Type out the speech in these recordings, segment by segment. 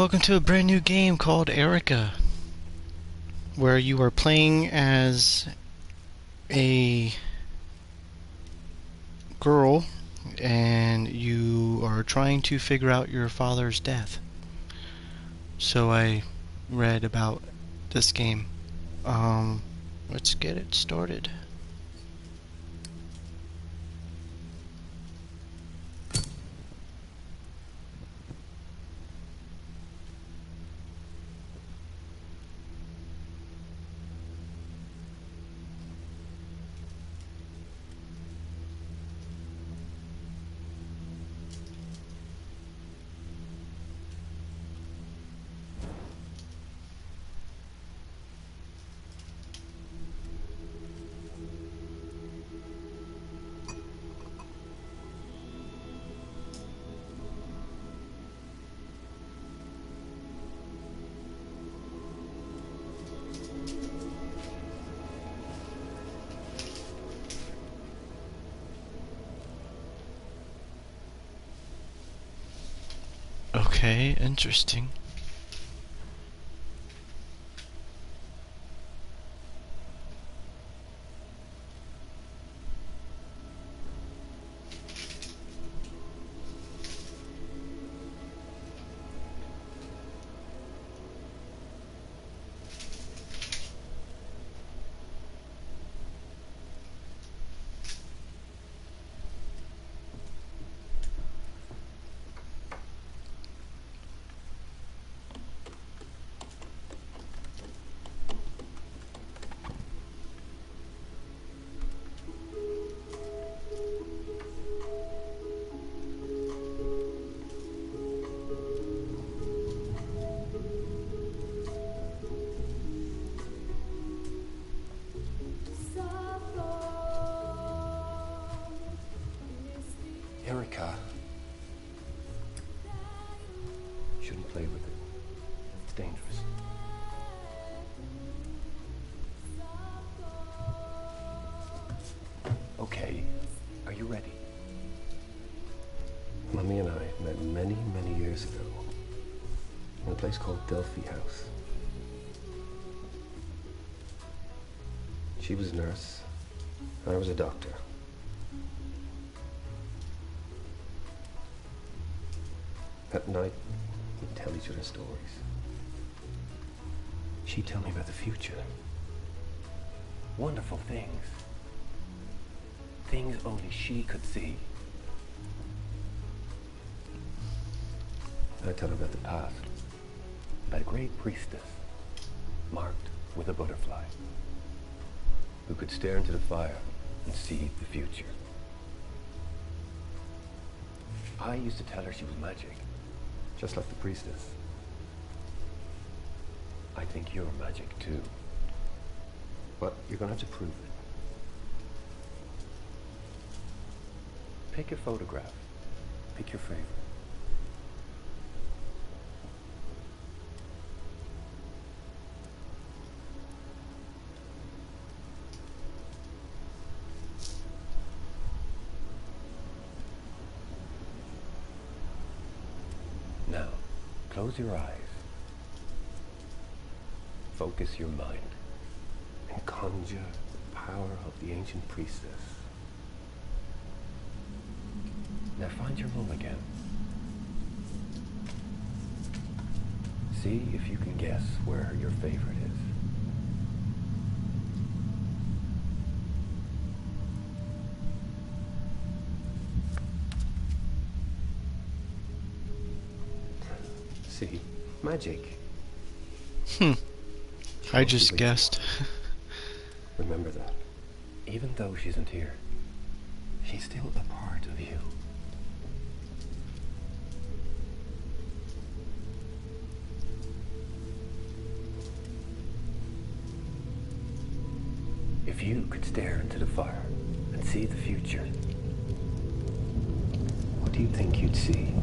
welcome to a brand new game called Erica, where you are playing as a girl and you are trying to figure out your father's death. So I read about this game. Let's get it started. Okay, interesting. Erica. Shouldn't play with it. It's dangerous. Okay, are you ready? Mummy and I met many, many years ago in a place called Delphi House. She was a nurse, I was a doctor. At night, we'd tell each other stories. She'd tell me about the future. Wonderful things. Things only she could see. I'd tell her about the past. About a great priestess, marked with a butterfly, who could stare into the fire and see the future. I used to tell her she was magic. Just like the priestess. I think you're magic too. But you're gonna have to prove it. Pick your photograph. Pick your favorite. Now, close your eyes. Focus your mind. And conjure the power of the ancient priestess. Now find your room again. See if you can guess where your favorite is. See, magic. I just guessed. Remember that. Even though she isn't here, she's still a part of you. If you could stare into the fire and see the future, what do you think you'd see?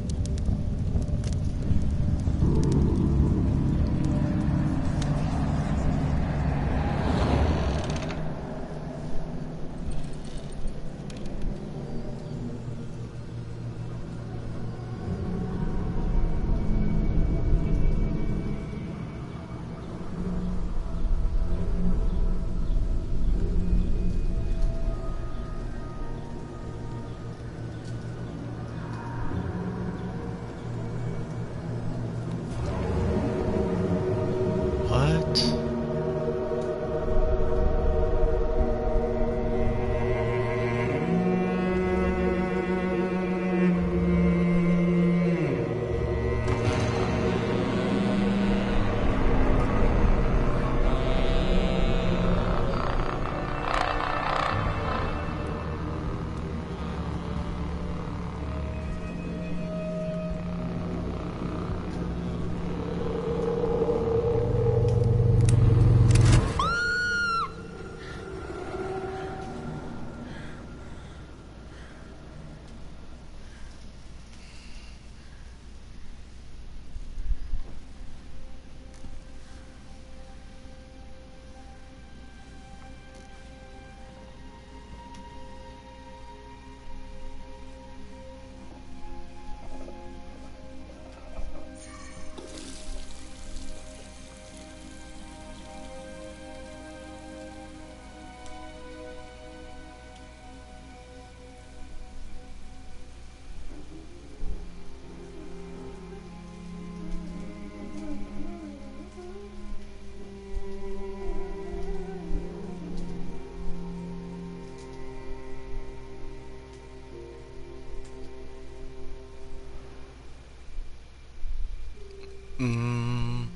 Mm,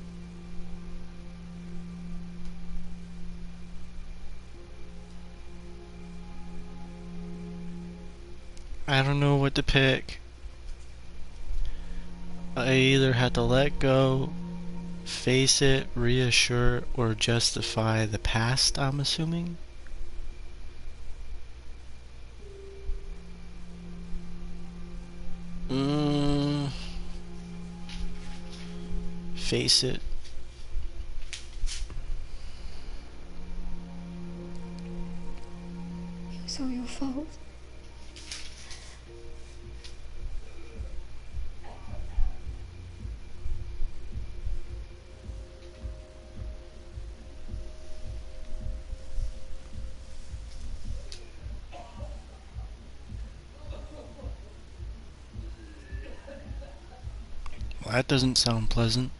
I don't know what to pick. I either have to let go, face it, reassure, or justify the past, I'm assuming. Mm, face it. It was all your fault. Well, that doesn't sound pleasant.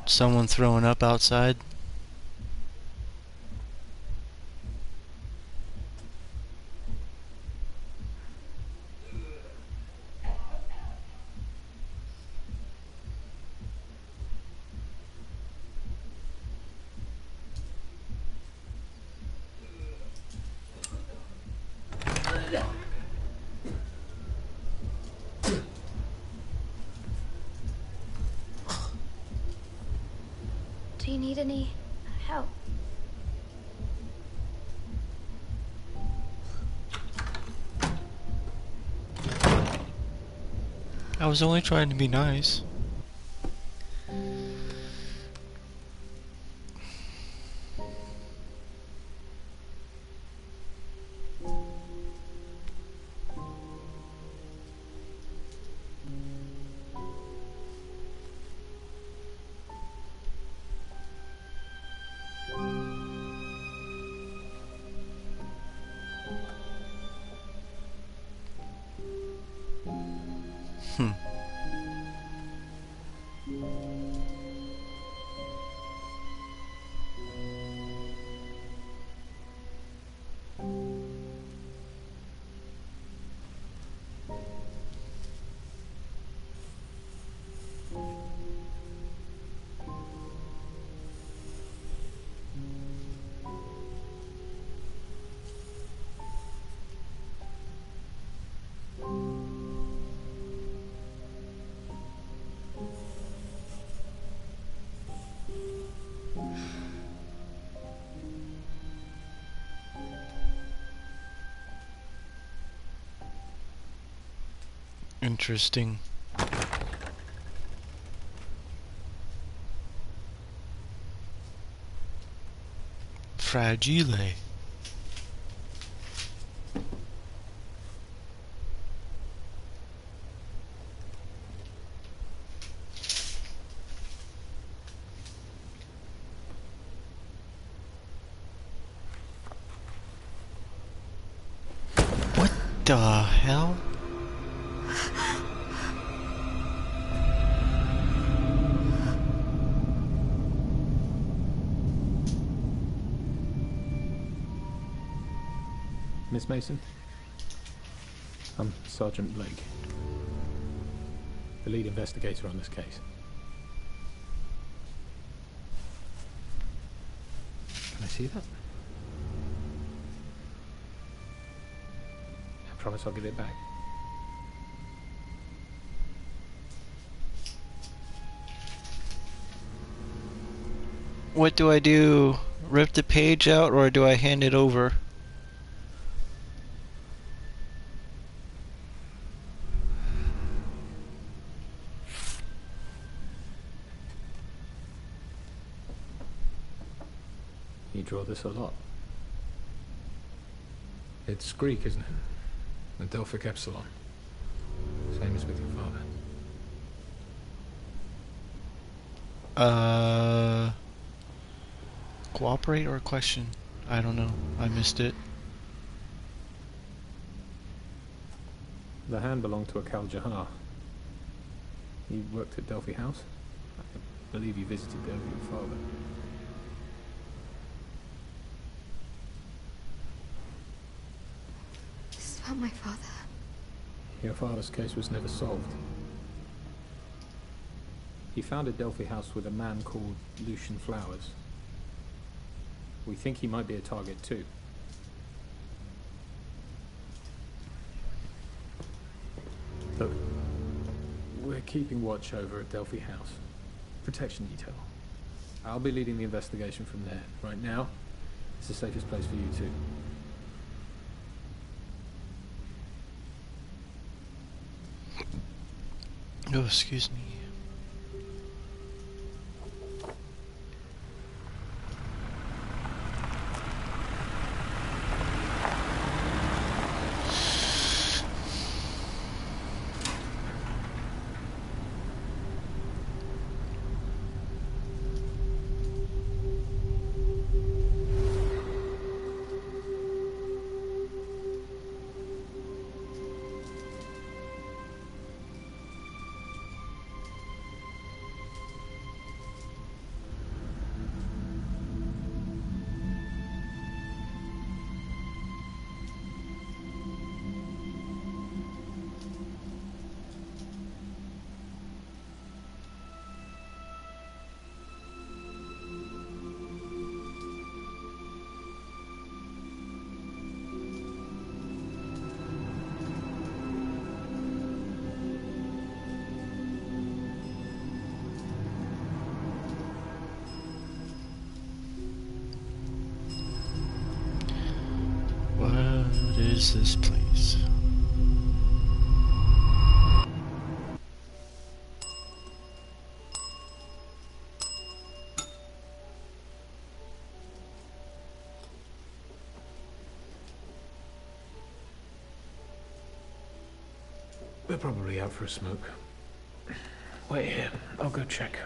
Someone throwing up outside. Do you need any help? I was only trying to be nice. Hmm. Interesting. Fragile. What the hell? Miss Mason? I'm Sergeant Blake, the lead investigator on this case. Can I see that? I promise I'll give it back. What do I do? Rip the page out or do I hand it over? You draw this a lot. It's Greek, isn't it? The Delphic Epsilon. Same as with your father. Cooperate or question? I don't know. I missed it. The hand belonged to a Kal Jahar. He worked at Delphi House. I believe you visited there with your father. This found my father. Your father's case was never solved. He founded Delphi House with a man called Lucian Flowers. We think he might be a target too. Look, we're keeping watch over at Delphi House. Protection detail. I'll be leading the investigation from there. Right now, it's the safest place for you two. Oh, excuse me. What is this place? They're probably out for a smoke. Wait here, I'll go check.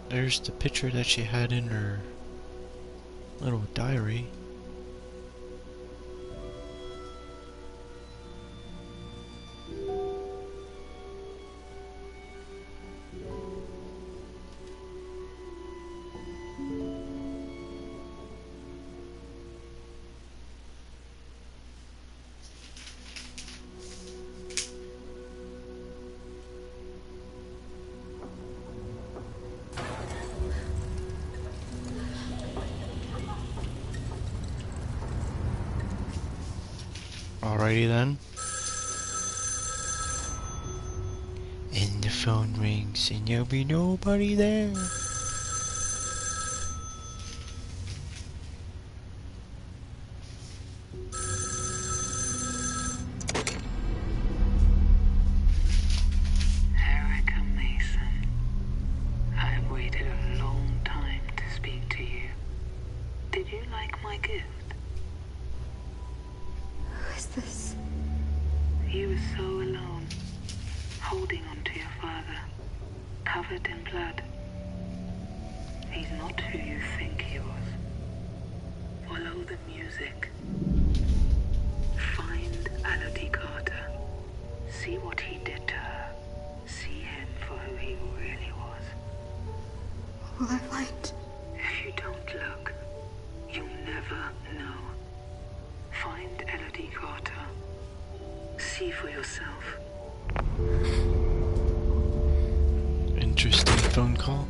There's the picture that she had in her little diary. Alrighty then. And the phone rings and there'll be nobody there. Erica Mason, I've waited a long time to speak to you. Did you like my gift? Who is this? He was so alone, holding on to your father, covered in blood. He's not who you think he was. Follow the music. Find Elodie Carter. See what he did to her. See him for who he really was. What will I find? If you don't look, you'll never know. Find Elodie Carter. See for yourself. Interesting phone call.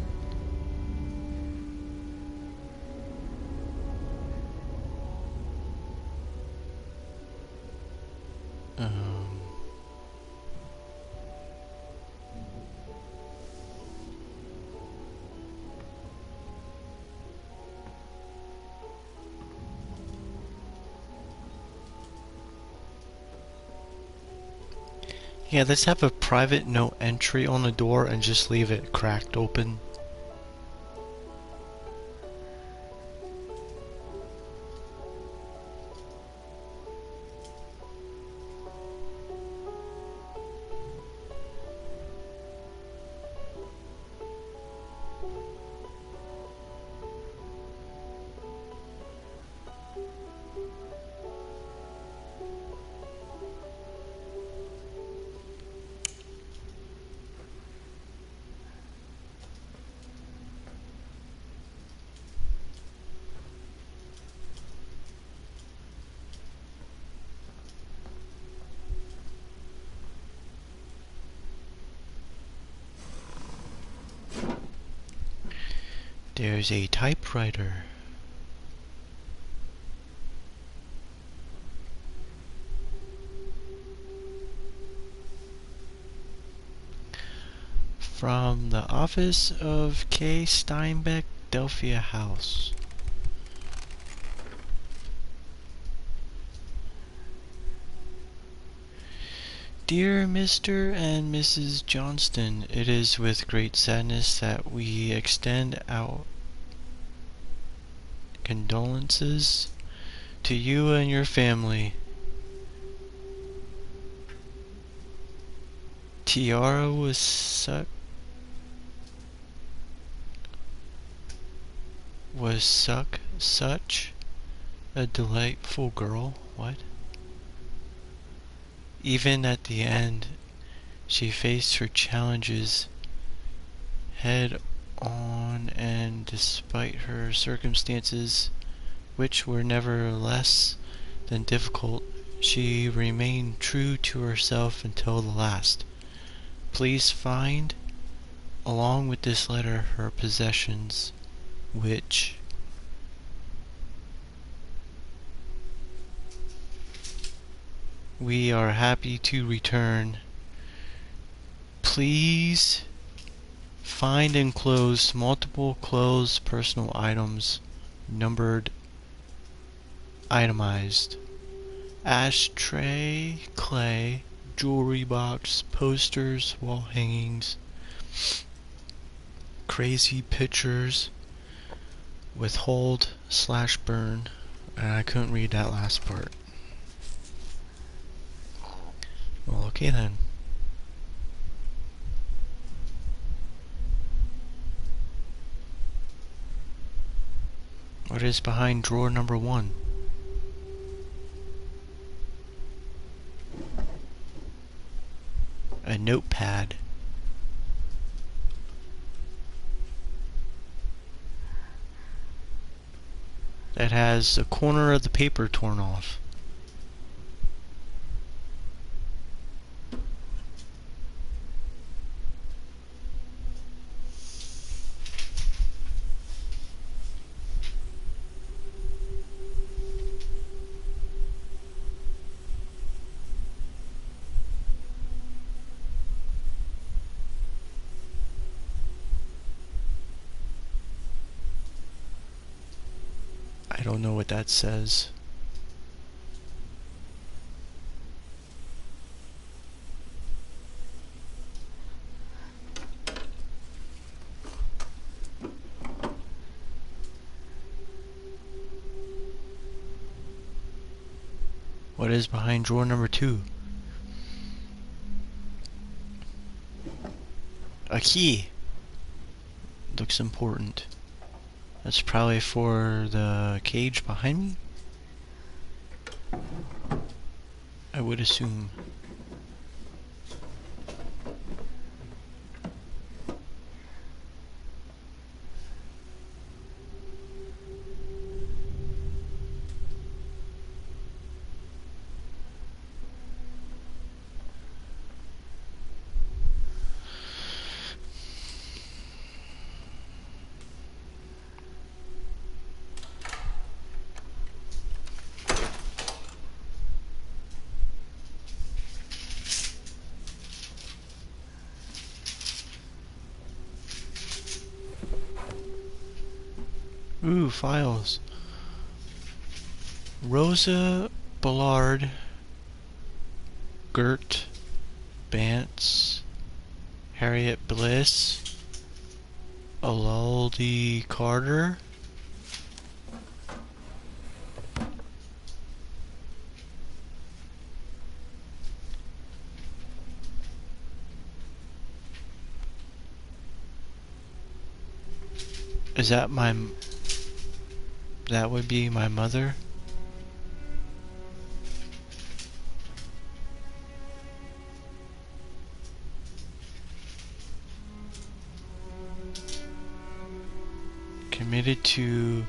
Yeah, let's have a private no entry on the door and just leave it cracked open. There's a typewriter. From the office of K. Steinbeck, Delphia House. Dear Mr. and Mrs. Johnston, it is with great sadness that we extend our condolences to you and your family. Tiara was such a delightful girl. What? Even at the end, she faced her challenges head on, and despite her circumstances, which were never less than difficult, she remained true to herself until the last. Please find, along with this letter, her possessions, which we are happy to return. Please find enclosed multiple clothes, personal items, numbered, itemized, ashtray, clay, jewelry box, posters, wall hangings, crazy pictures, withhold/burn. And I couldn't read that last part. Well, okay then. What is behind drawer number 1? A notepad. That has a corner of the paper torn off. I don't know what that says. What is behind drawer number 2? A key. Looks important. That's probably for the cage behind me, I would assume. Ooh, files. Rosa Ballard, Gert Bantz, Harriet Bliss, Alaldi Carter, is that my... that would be my mother? Committed to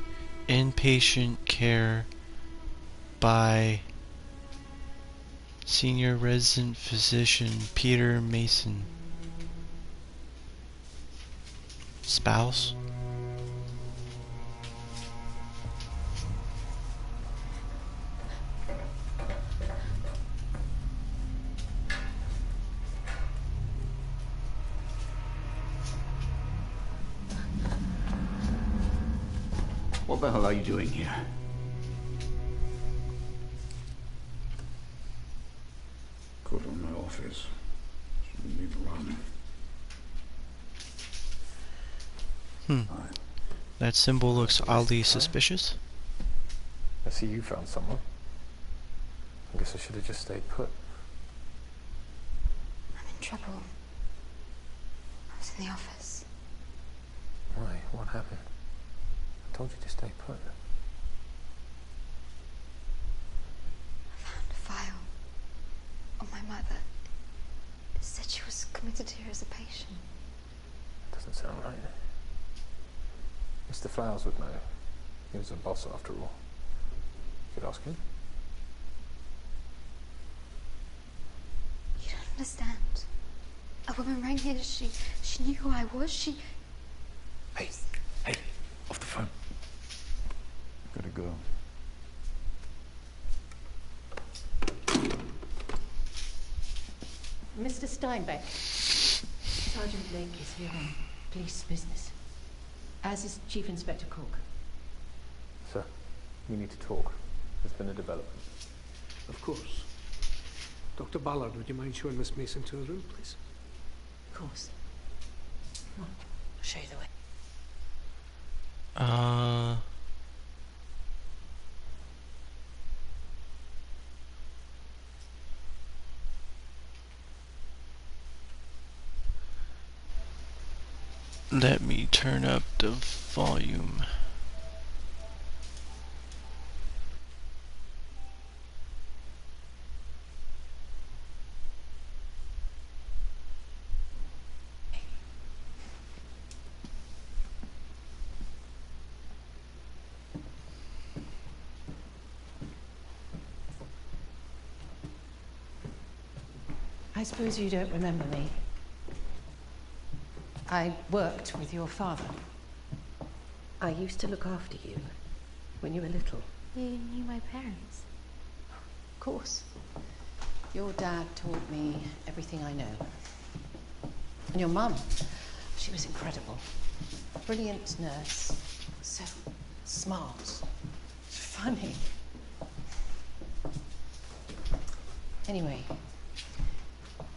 inpatient care by senior resident physician Peter Mason. Spouse? What the hell are you doing here? Caught on my office. Shouldn't leave run. That symbol looks oddly suspicious. I see you found someone. I guess I should have just stayed put. I'm in trouble. I was in the office. Why? What happened? I told you to stay put. I found a file on my mother. It said she was committed here as a patient. Doesn't sound right. Mr. Flowers would know. He was a boss after all. You could ask him. You don't understand. A woman rang here. She knew who I was. Hey, off the phone. Gotta go. Mr. Steinbeck. Sergeant Blake is here on police business, as is Chief Inspector Cook. Sir, we need to talk. There's been a development. Of course. Dr. Ballard, would you mind showing Miss Mason to her room, please? Of course. Come on, I'll show you the way. Let me turn up the volume. I suppose you don't remember me. I worked with your father. I used to look after you when you were little. You knew my parents. Of course. Your dad taught me everything I know. And your mum, she was incredible. Brilliant nurse. So smart. Funny. Anyway,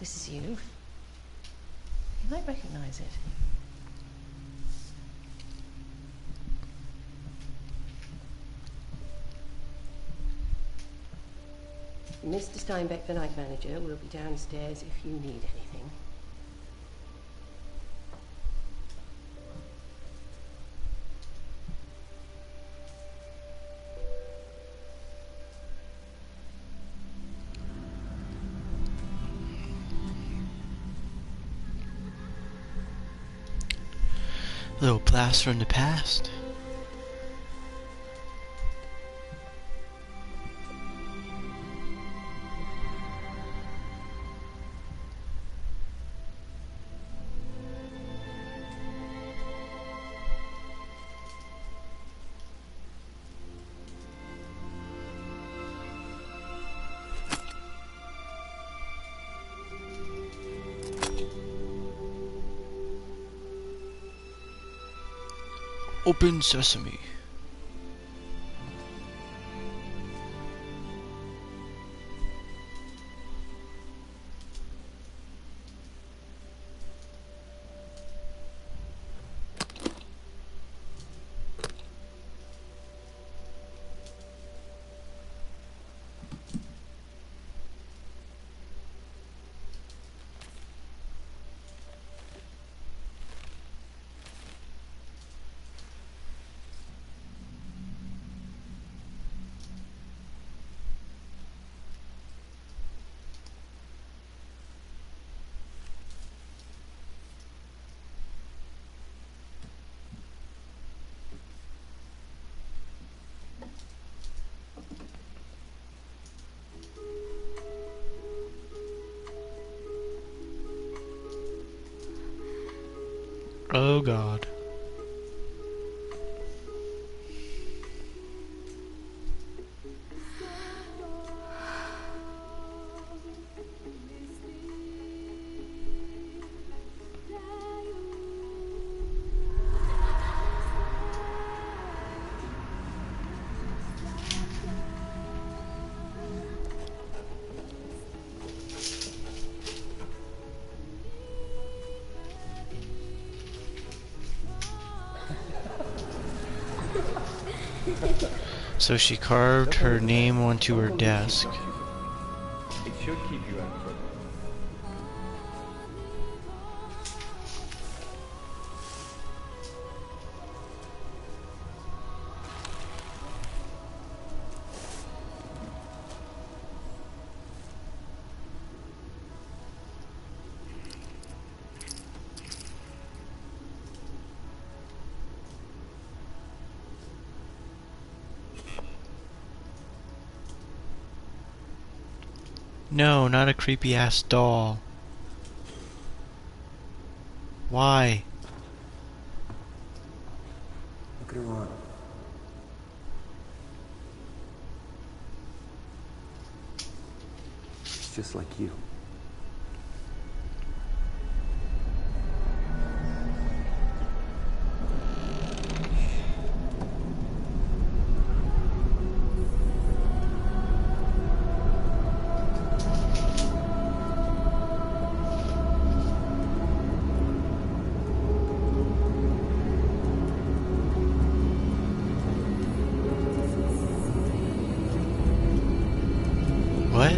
this is you. You might recognize it. Mr. Steinbeck, the night manager, will be downstairs if you need anything. Little blast from the past. Open sesame. Oh God. So she carved her name onto her desk. It should keep you out of trouble. No, not a creepy ass doll. Why? Look at her arm. It's just like you. What?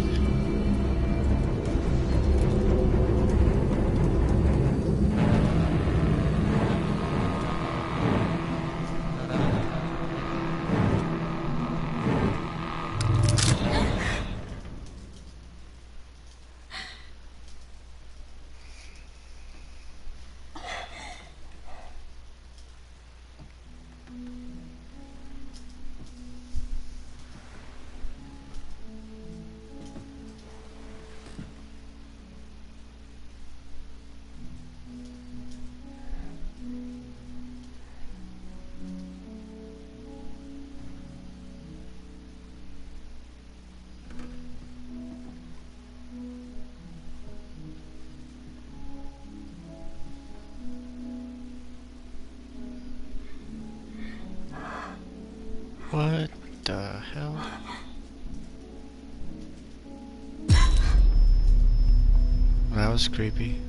What the hell? That was creepy.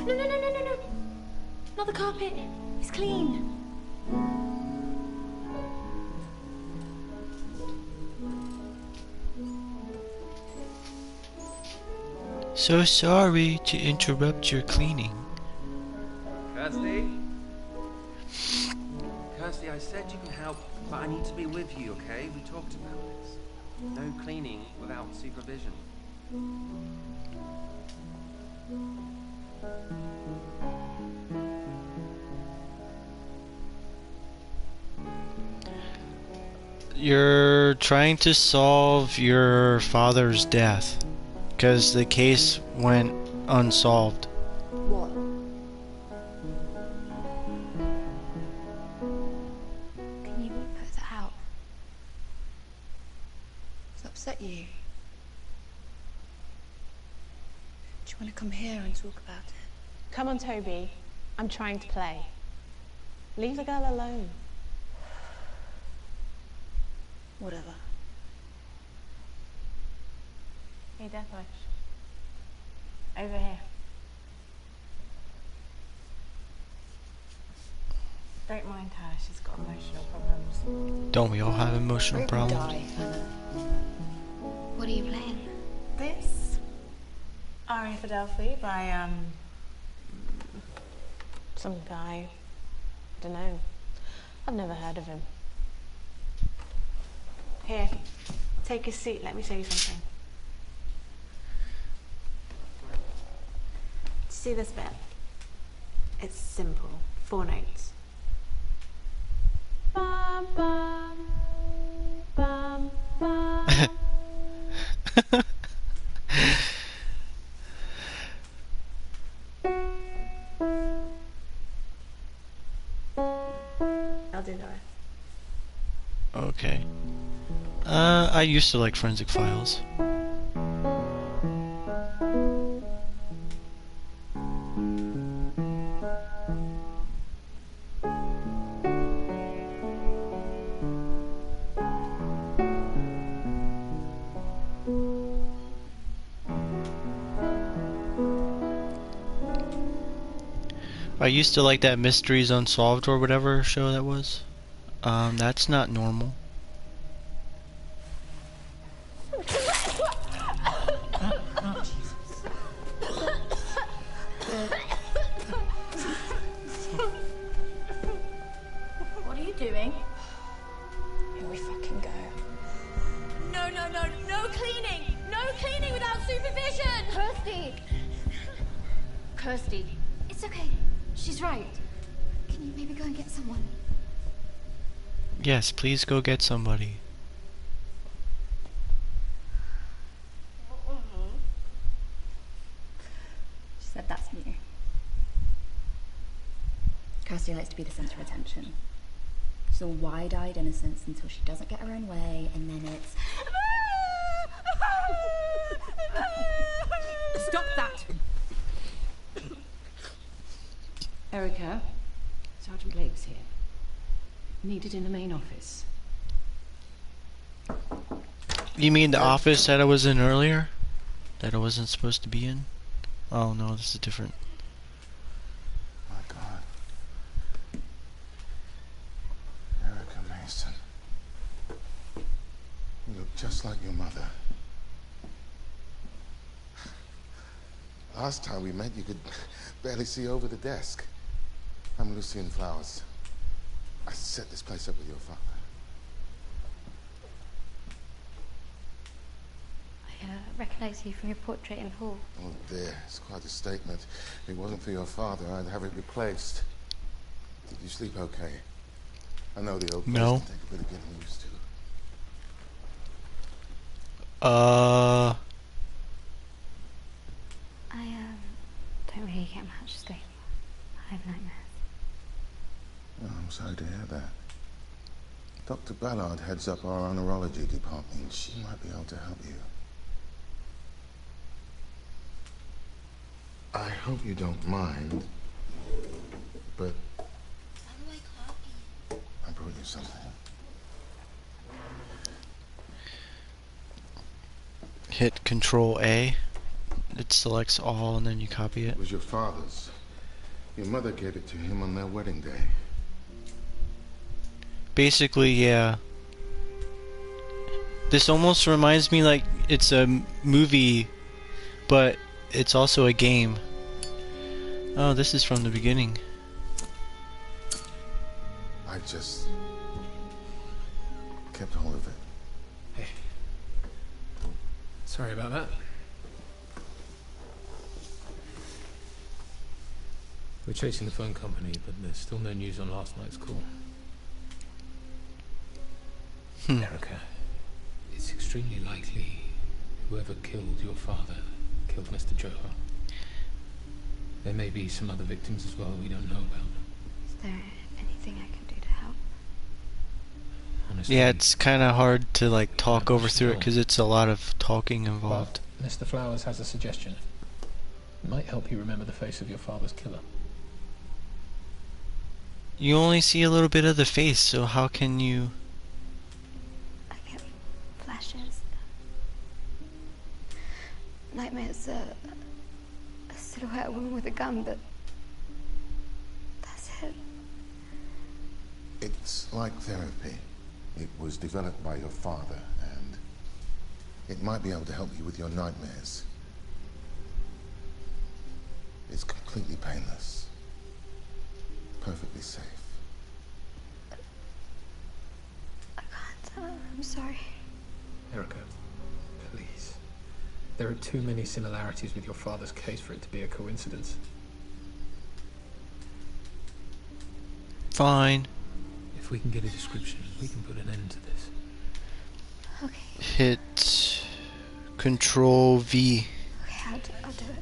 No. Not the carpet. It's clean. So sorry to interrupt your cleaning. Kirsty? Kirsty, I said you can help, but I need to be with you, okay? We talked about this. No cleaning without supervision. You're trying to solve your father's death because the case went unsolved. What? Can you put that out? Does it upset you? Do you want to come here and talk about it? Come on, Toby. I'm trying to play. Leave the girl alone. Whatever. Hey, Deathwish. Over here. Don't mind her, she's got emotional problems. Don't we all have emotional problems? What are you playing? This? Aria for Delphi by, some guy. Dunno. I've never heard of him. Here, take a seat, let me show you something. See this bit? It's simple. 4 notes. Bum, bum, bum, bum. I'll do the rest. Okay. I used to like Forensic Files. I used to like that Mysteries Unsolved or whatever show that was. That's not normal. What are you doing? Here we fucking go. No, no, no, no cleaning! No cleaning without supervision! Kirsty! Kirsty. It's okay. She's right. Can you maybe go and get someone? Yes, please go get somebody. She said that's new. Kirsty likes to be the centre of attention. She's all wide-eyed innocence until she doesn't get her own way, and then it's... Stop that! Erica, Sergeant Blake's here. Needed in the main office. You mean the office that I was in earlier? That I wasn't supposed to be in? Oh no, this is different. My God. Erica Mason. You look just like your mother. Last time we met, you could barely see over the desk. I'm Lucien Flowers. I set this place up with your father. I recognise you from your portrait in Hall. Oh dear, it's quite a statement. If it wasn't for your father, I'd have it replaced. Did you sleep okay? I know the old place No. can take a bit of getting used to. I don't really get much sleep. I have nightmares. Oh, I'm sorry to hear that. Dr. Ballard heads up our neurology department. She might be able to help you. I hope you don't mind, but I brought you something. Hit Control A. It selects all and then you copy it. It was your father's. Your mother gave it to him on their wedding day. Basically, yeah. This almost reminds me like it's a movie, but it's also a game. Oh, this is from the beginning. I just kept hold of it. Hey. Sorry about that. We're chasing the phone company, but there's still no news on last night's call. Erica, it's extremely likely whoever killed your father killed Mr. Johar. There may be some other victims as well we don't know about. Is there anything I can do to help? Honestly, Yeah, it's kind of hard to like talk over through it because it's a lot of talking involved. But Mr. Flowers has a suggestion. It might help you remember the face of your father's killer. You only see a little bit of the face, so how can you... I get flashes. Nightmares, a silhouette woman with a gun, but that's it. It's like therapy. It was developed by your father, and it might be able to help you with your nightmares. It's completely painless. Perfectly safe. I can't. I'm sorry. Erica, please. There are too many similarities with your father's case for it to be a coincidence. Fine. If we can get a description, we can put an end to this. Okay. Hit Control V. Okay, I'll do it.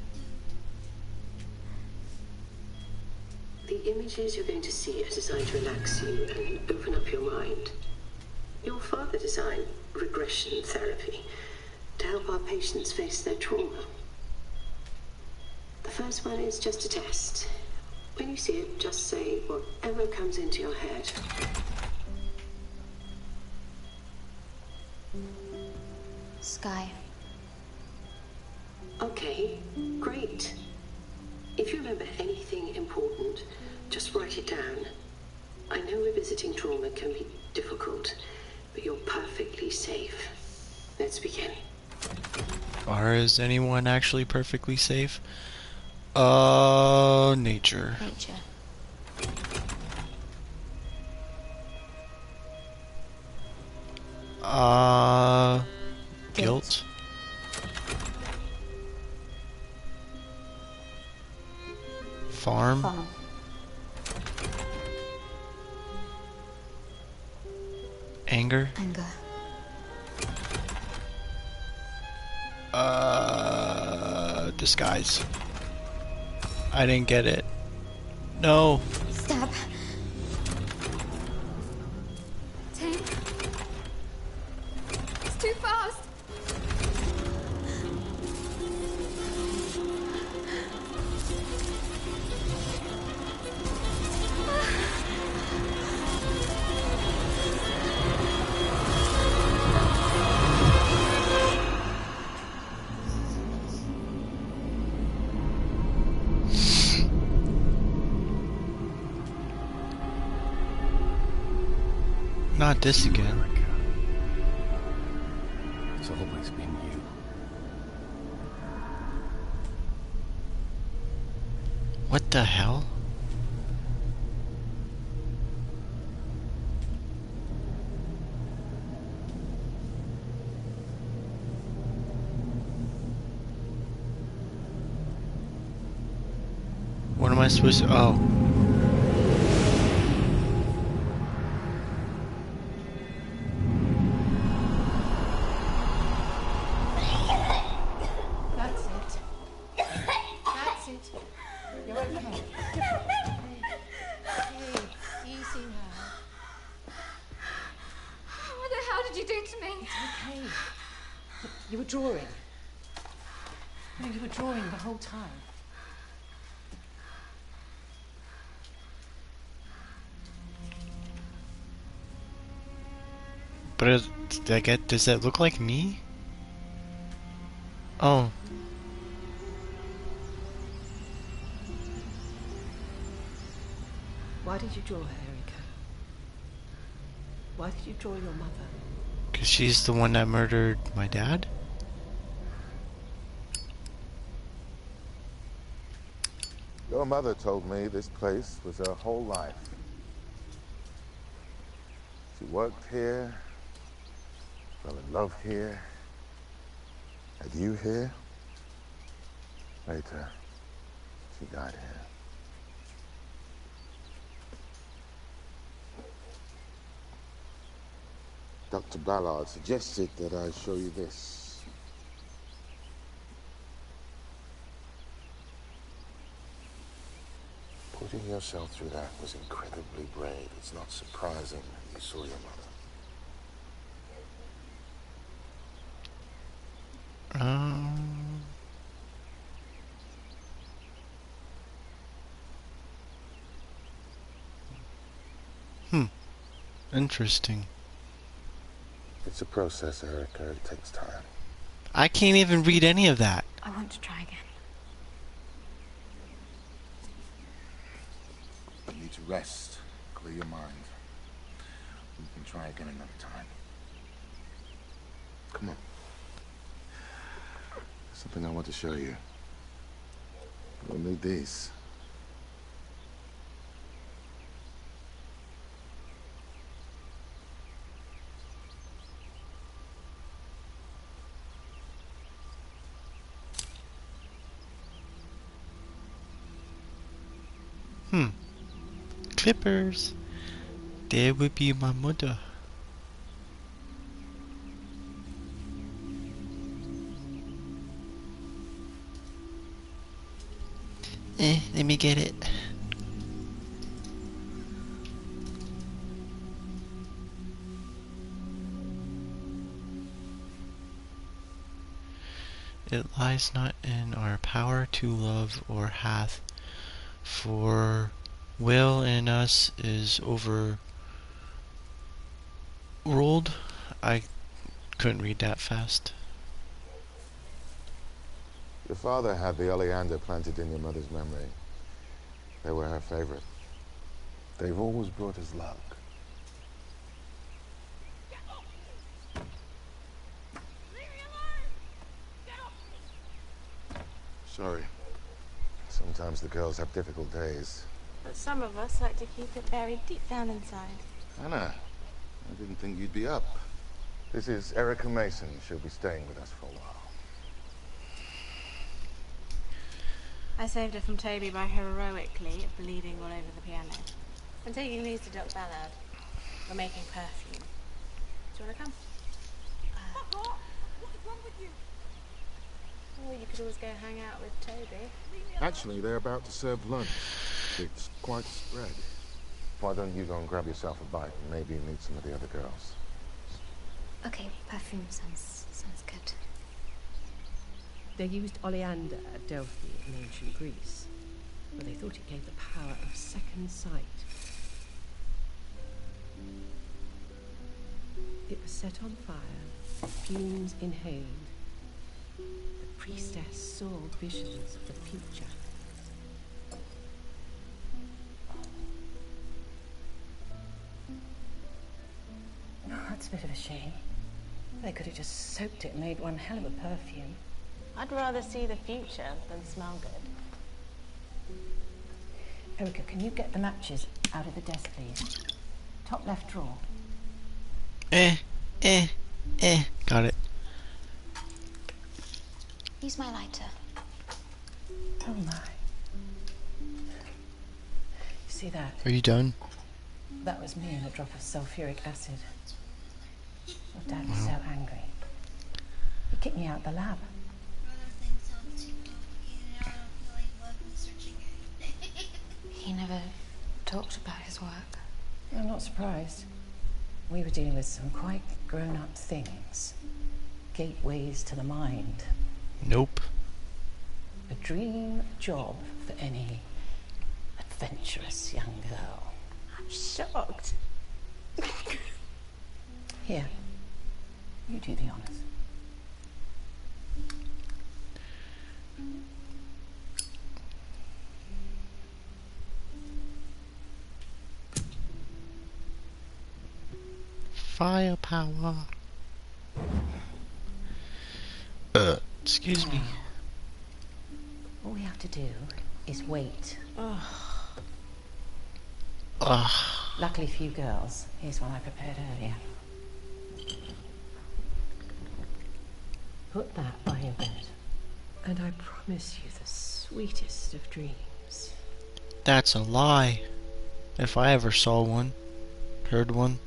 The images you're going to see are designed to relax you and open up your mind. Your father designed regression therapy to help our patients face their trauma. The first one is just a test. When you see it, just say whatever comes into your head. Sky. Okay, great. If you remember anything important, Just write it down. I know revisiting trauma can be difficult, but you're perfectly safe. Let's begin. Or is anyone actually perfectly safe? Nature. Nature. Guilt. Farm. Farm. Anger. Anger. Disguise. I didn't get it. No. Stab. Tame. It's too fast. Not this again. It's always been you. What the hell? What am I supposed to... Oh. That's it. That's it. You're okay. Okay, easy now. What the hell did you do to me? It's okay. You were drawing. No, you were drawing the whole time. But does that look like me? Oh. Why did you draw her, Erica? Why did you draw your mother? Because she's the one that murdered my dad? Your mother told me this place was her whole life. She worked here, fell in love here, had you here. Later, she died here. Dr. Ballard suggested that I show you this. Putting yourself through that was incredibly brave. It's not surprising that you saw your mother. Interesting. It's a process, Erica. It takes time. I can't even read any of that. I want to try again. You need to rest, clear your mind. We can try again another time. Come on. There's something I want to show you. We'll need these. Clippers. There would be my mother. Let me get it. It lies not in our power to love or hath, for will in us is overruled. I couldn't read that fast. Your father had the oleander planted in your mother's memory. They were her favorite. They've always brought us luck. Sorry. Sometimes the girls have difficult days. But some of us like to keep it buried deep down inside. Anna, I didn't think you'd be up. This is Erica Mason. She'll be staying with us for a while. I saved her from Toby by heroically bleeding all over the piano. I'm taking these to Dr. Ballard. We're making perfume. Do you want to come? Fuck off! What is wrong with you? Or you could always go hang out with Toby. Actually, they're about to serve lunch. It's quite spread. Why don't you go and grab yourself a bite and maybe meet some of the other girls? Okay, perfume sounds good. They used oleander at Delphi in ancient Greece, where they thought it gave the power of second sight. It was set on fire, fumes inhaled. The priestess saw visions of the future. Oh, that's a bit of a shame. They could have just soaked it and made one hell of a perfume. I'd rather see the future than smell good. Erica, can you get the matches out of the desk, please? Top left drawer. Got it. Use my lighter. Oh my. See that? Are you done? That was me and a drop of sulfuric acid. Your dad was so angry. He kicked me out the lab. He never talked about his work. I'm not surprised. We were dealing with some quite grown-up things. Gateways to the mind. Nope. A dream job for any adventurous young girl. I'm shocked. Here, you do the honors. Firepower. Excuse me. All we have to do is wait. Luckily for you girls, here's one I prepared earlier. Put that by your bed, and I promise you the sweetest of dreams. That's a lie. If I ever saw one, heard one.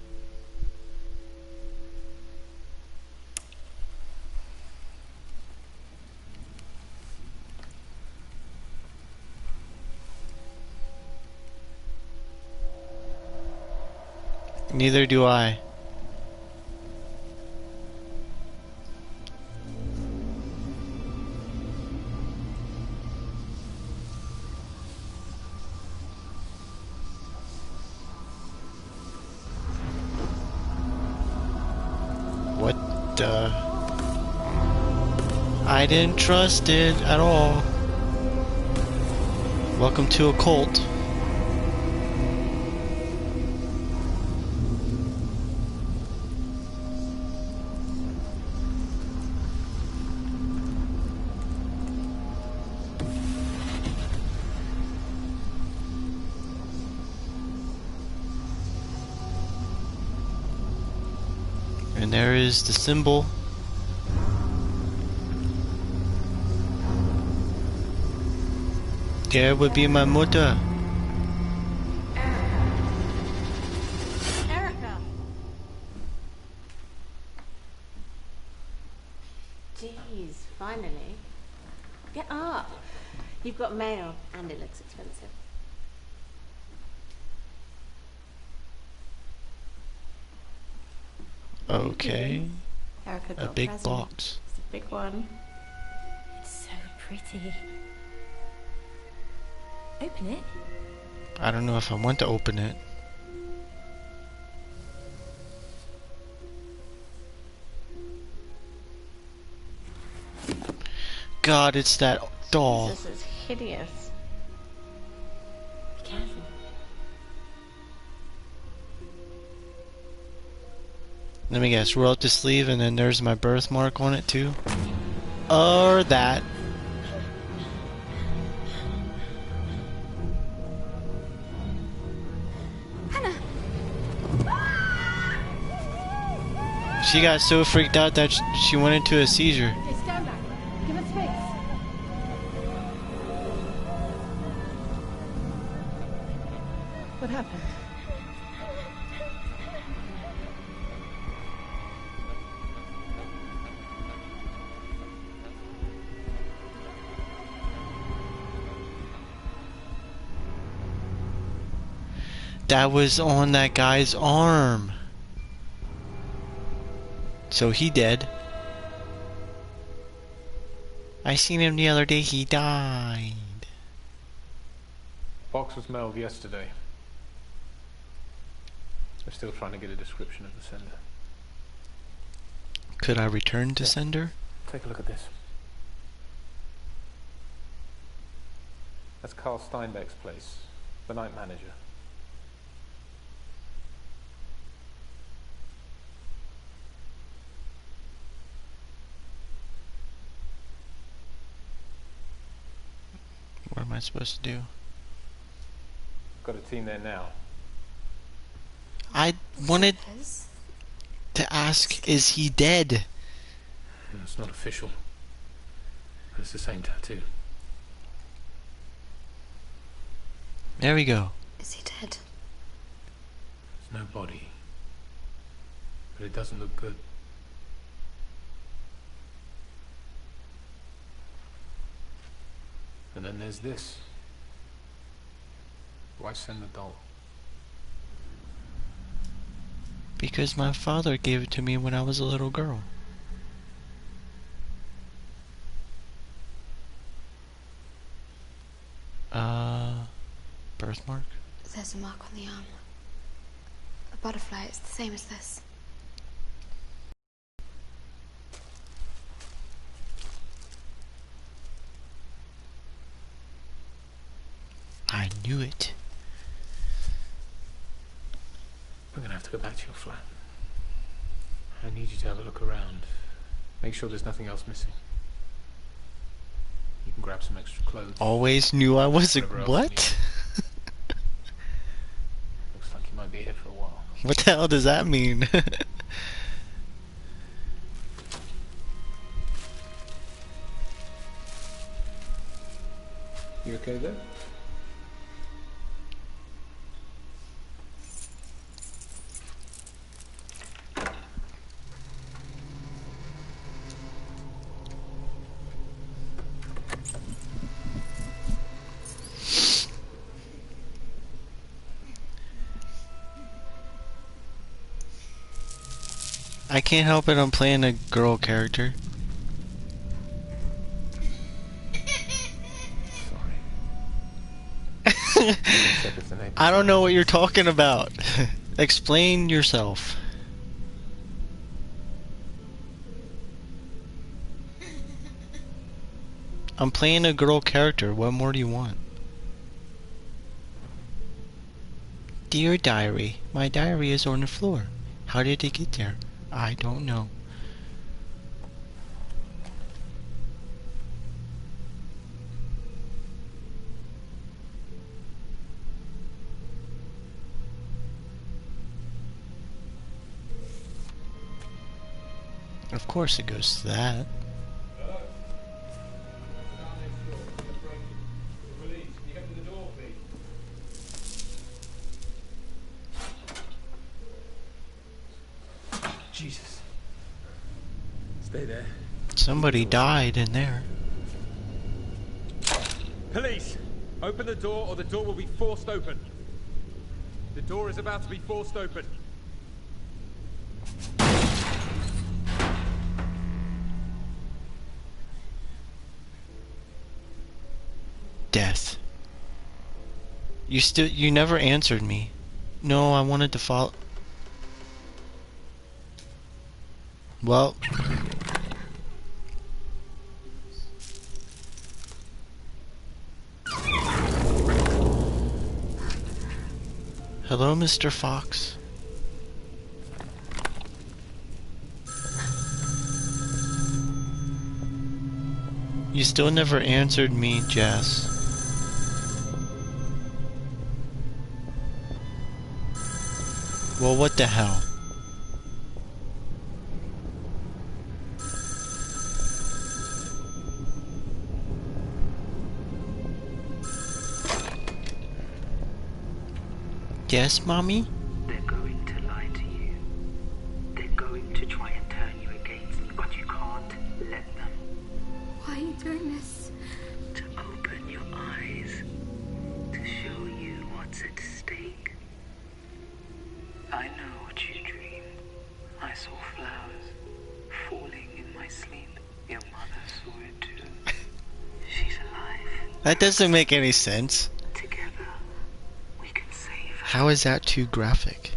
Neither do I. What the? I didn't trust it at all. Welcome to a cult. And there is the symbol. There would be my mother. Erica! Jeez, finally. Get up. You've got mail, and it looks expensive. Okay. Erica got A big present. box. It's a big one. It's so pretty. Open it. I don't know if I want to open it. God, it's that doll. This is hideous. Be careful. Let me guess, roll up the sleeve and then there's my birthmark on it too? Or that. She got so freaked out that she went into a seizure. Okay, stand back. Give us space. What happened? That was on that guy's arm. So he dead. I seen him the other day, he died. Box was mailed yesterday. We're still trying to get a description of the sender. Could I return to sender? Take a look at this. That's Carl Steinbeck's place, the night manager. What am I supposed to do? Got a team there now. I wanted to ask, is he dead? It's not official, but it's the same tattoo. There we go. Is he dead? There's no body, but it doesn't look good. And then there's this. Why send the doll? Because my father gave it to me when I was a little girl. Birthmark? There's a mark on the arm. A butterfly, it's the same as this. I knew it. We're gonna have to go back to your flat. I need you to have a look around. Make sure there's nothing else missing. You can grab some extra clothes. Always knew I was a Whatever else what? Looks like you might be here for a while. What the hell does that mean? You okay there? I can't help it, I'm playing a girl character. I don't know what you're talking about. Explain yourself. I'm playing a girl character. What more do you want? Dear diary, my diary is on the floor. How did it get there? I don't know. Of course it goes to that. Jesus. Stay there. Somebody died in there. Police! Open the door or the door will be forced open. The door is about to be forced open. Death. You never answered me. No, I wanted to follow. Well. Hello, Mr. Fox. You still never answered me, Jess. Well, what the hell? Yes, Mommy? They're going to lie to you. They're going to try and turn you against me, but you can't let them. Why are you doing this? To open your eyes, to show you what's at stake. I know what you dreamed. I saw flowers falling in my sleep. Your mother saw it too. She's alive. That doesn't make any sense. Together, we can save her. How is that too graphic?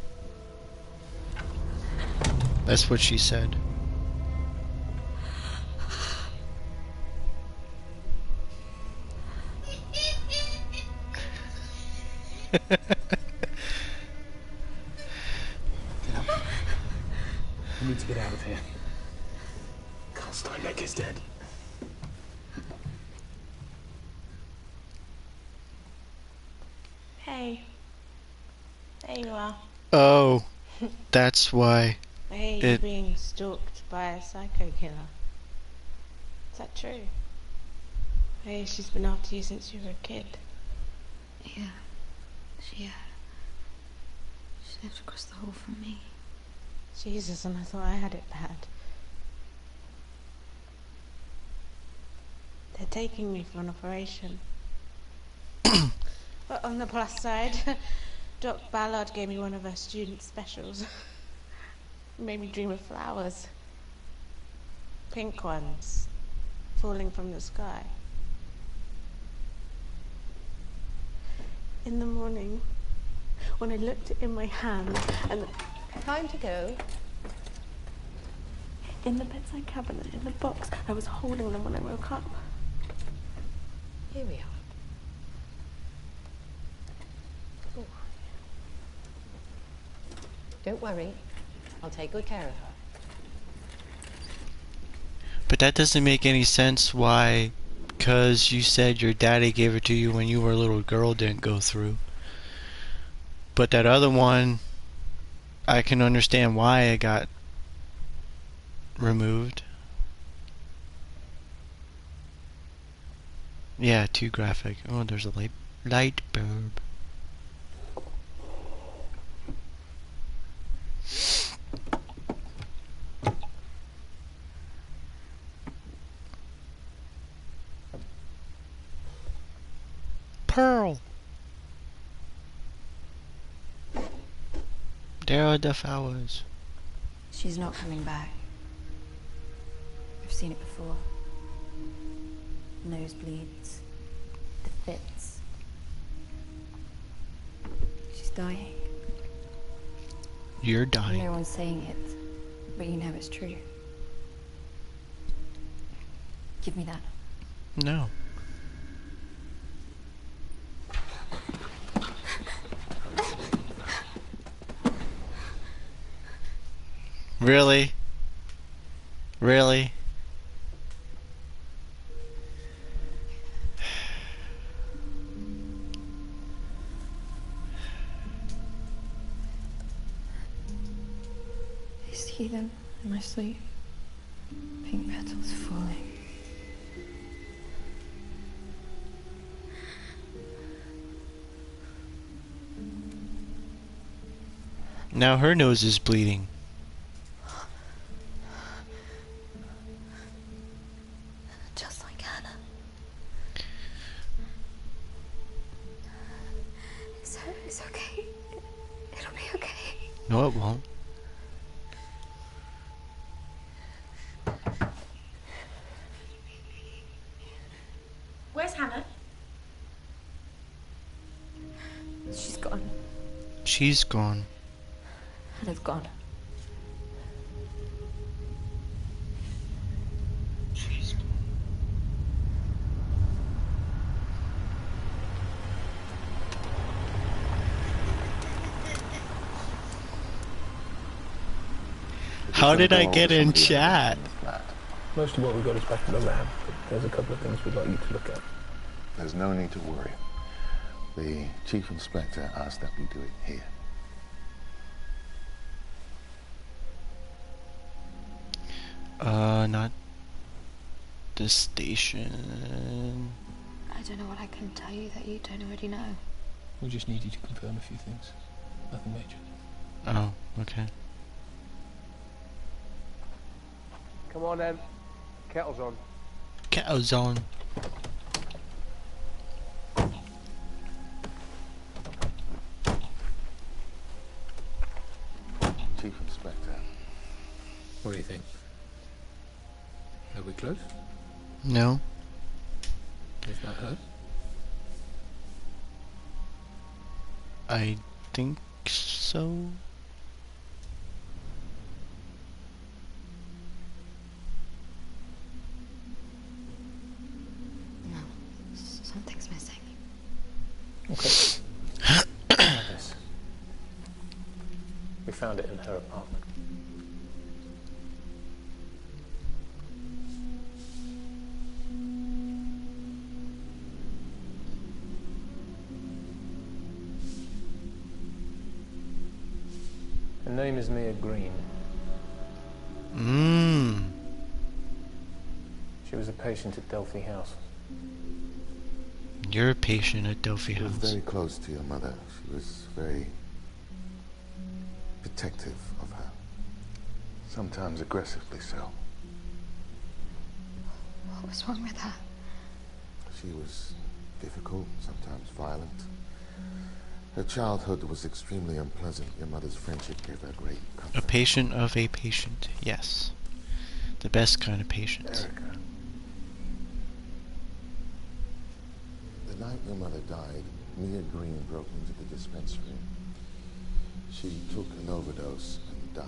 That's what she said. We need to get out of here. Carl Steinbeck is dead. Hey. There you are. Oh, that's why. Hey, you're being stalked by a psycho killer. Is that true? Hey, she's been after you since you were a kid. Yeah. She lived across the hall from me. Jesus, and I thought I had it bad. They're taking me for an operation. But on the plus side, Doc Ballard gave me one of her student specials. Made me dream of flowers. Pink ones, falling from the sky. In the morning, when I looked in my hand and Time to go. in the bedside cabinet, in the box, I was holding them when I woke up. Here we are. Oh. Don't worry. I'll take good care of her. But that doesn't make any sense why, because you said your daddy gave it to you when you were a little girl, didn't go through. But that other one, I can understand why it got removed. Yeah, too graphic. Oh, there's a light bulb. Pearl. There are the flowers. She's not coming back. I've seen it before. Nosebleeds, the fits. She's dying. You're dying. No one's saying it, but you know it's true. Give me that. No. Really? Really? I see them in my sleep. Pink petals falling. Now her nose is bleeding. Just like Hannah. It's okay. It'll be okay. No, it won't. Where's Hannah? She's gone. She's gone. Hannah's gone. She's gone. How did I get in chat? Most of what we got is back in the lab. There's a couple of things we'd like you to look at. There's no need to worry. The Chief Inspector asked that we do it here. Not the station. I don't know what I can tell you that you don't already know. We just need you to confirm a few things. Nothing major. Oh, okay. Come on then. Kettle's on. Kettle's on. Chief Inspector. What do you think? Are we close? No. Is that her? I think so. No, something's missing. Okay. This. We found it in her apartment. Her name is Mia Green. She was a patient at Delphi House. You're a patient at Delphi She was House. very close to your mother. She was very protective of her. Sometimes aggressively so. What was wrong with her? She was difficult, sometimes violent. Her childhood was extremely unpleasant. Your mother's friendship gave her great comfort. A patient of a patient, yes. The best kind of patient. Erica. The night your mother died, Mia Green broke into the dispensary. She took an overdose and died.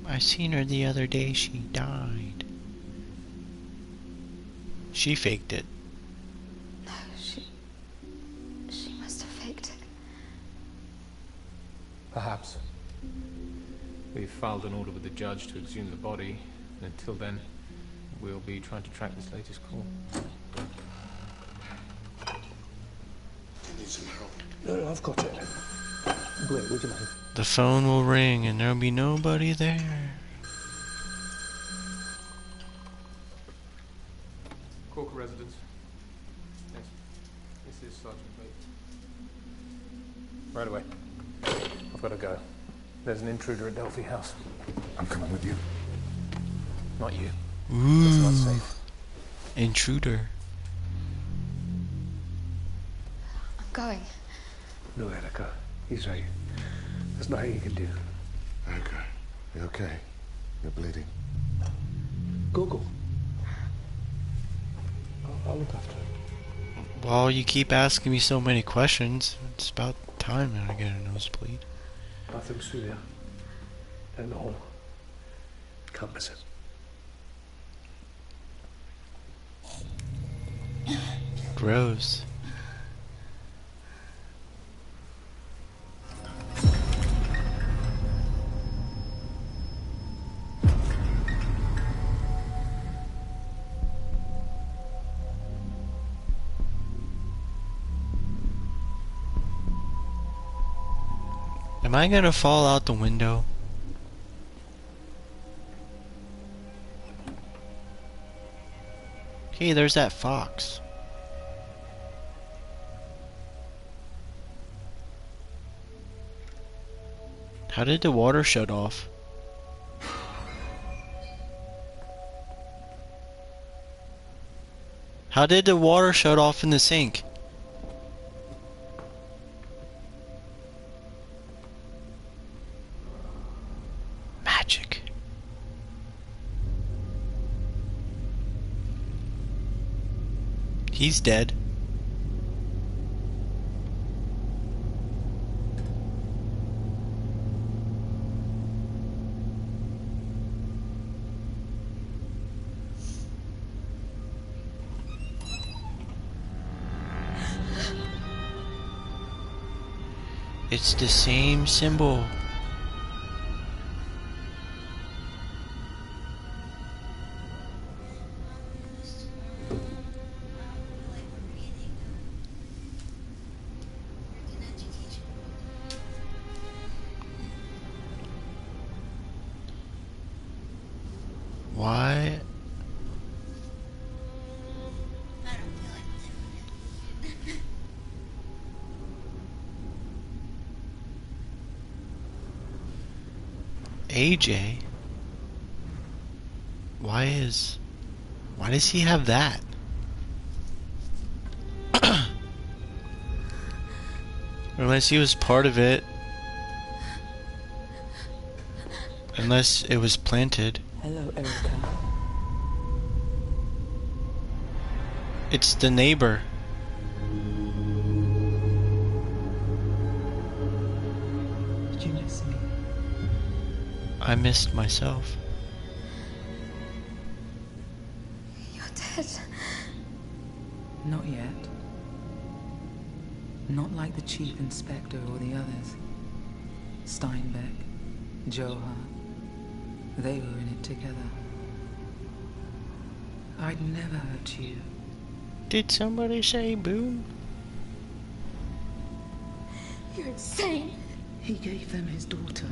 I seen her the other day. She died. She faked it. No, she must have faked it. Perhaps. We've filed an order with the judge to exhume the body, and until then, we'll be trying to track this latest call. You need some help. No, I've got it. Wait, would you mind? The phone will ring and there'll be nobody there. Corker residence. Yes. This is Sergeant Blake. Right away. I've got to go. There's an intruder at Delphi House. I'm coming with you. Not you. Ooh. That's not safe. Intruder. I'm going. No, Erica. He's right. There's nothing you can do. Erica, you okay? You're bleeding. Go. I'll look after him. Well, you keep asking me so many questions. It's about time that I get a nosebleed. Bathroom's through there. Down the hall. Can't miss it. Gross. Am I gonna fall out the window? Hey, there's that fox. How did the water shut off? How did the water shut off in the sink? Magic. He's dead. It's the same symbol. AJ? Why does he have that? Unless he was part of it. Unless it was planted. Hello, Erica. It's the neighbor. Did you miss me? I missed myself. You're dead. Not yet. Not like the Chief Inspector or the others. Steinbeck, Johar. They were in it together. I'd never hurt you. Did somebody say boom? You're insane. He gave them his daughter.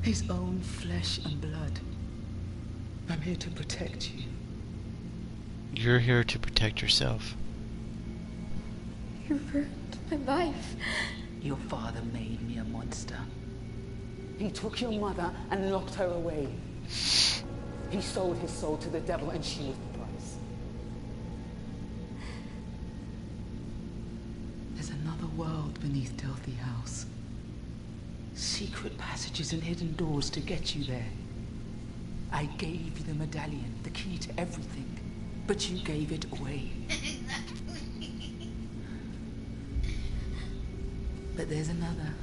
His own flesh and blood. I'm here to protect you. You're here to protect yourself. You ruined my life. Your father made me a monster. He took your mother and locked her away. He sold his soul to the devil and she was the price. There's another world beneath Delphi House. Secret passages and hidden doors to get you there. I gave you the medallion, the key to everything, but you gave it away. But there's another.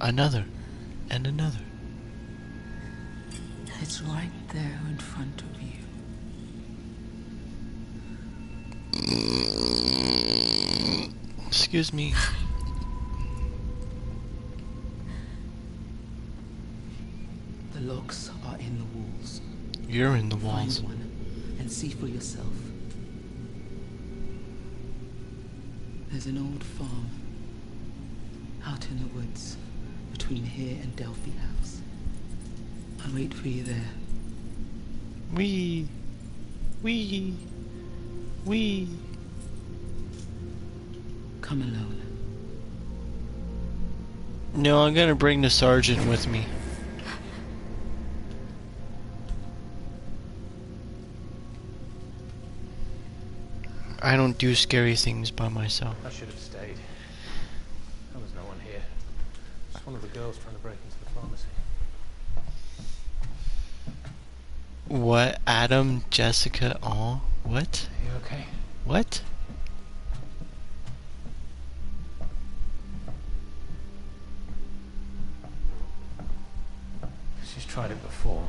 Another. And another. It's right there in front of you. Excuse me. The locks are in the walls. You're in the walls. Find one and see for yourself. There's an old farm out in the woods between here and Delphi House. I'll wait for you there. Wee. Come alone. No, I'm gonna bring the sergeant with me. I don't do scary things by myself. I should have stayed. There was no one here. Just one of the girls trying to break into the pharmacy. What? Adam, Jessica, all? What? Are you okay? What? She's tried it before.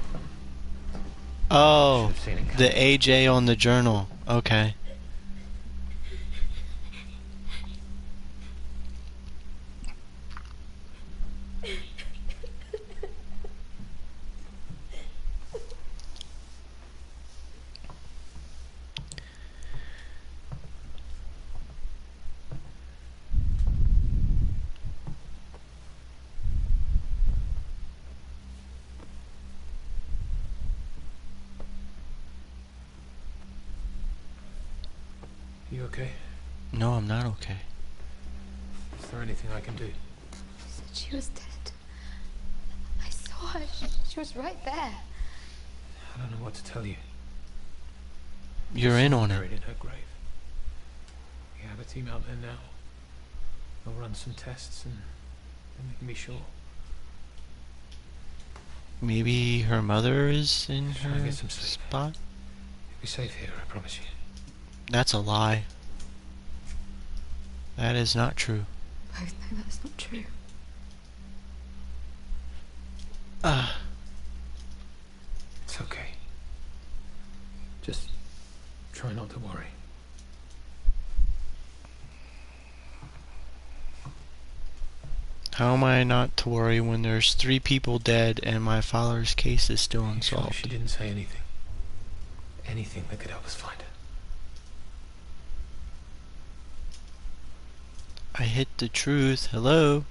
Oh, Should've seen it the AJ on the journal. Okay. You okay? No, I'm not okay. Is there anything I can do? She said she was dead. I saw her. She was right there. I don't know what to tell you. You're in on it. Buried in her grave. We have a team out there now. They'll run some tests and they're making me sure. Maybe her mother is in Try and her get some sleep. spot? You'll be safe here, I promise you. That's a lie. That is not true. Both know that's not true. It's okay. Just try not to worry. How am I not to worry when there's 3 people dead and my father's case is still Sure, unsolved? she didn't say anything. Anything that could help us find her. I hit the truth. Hello?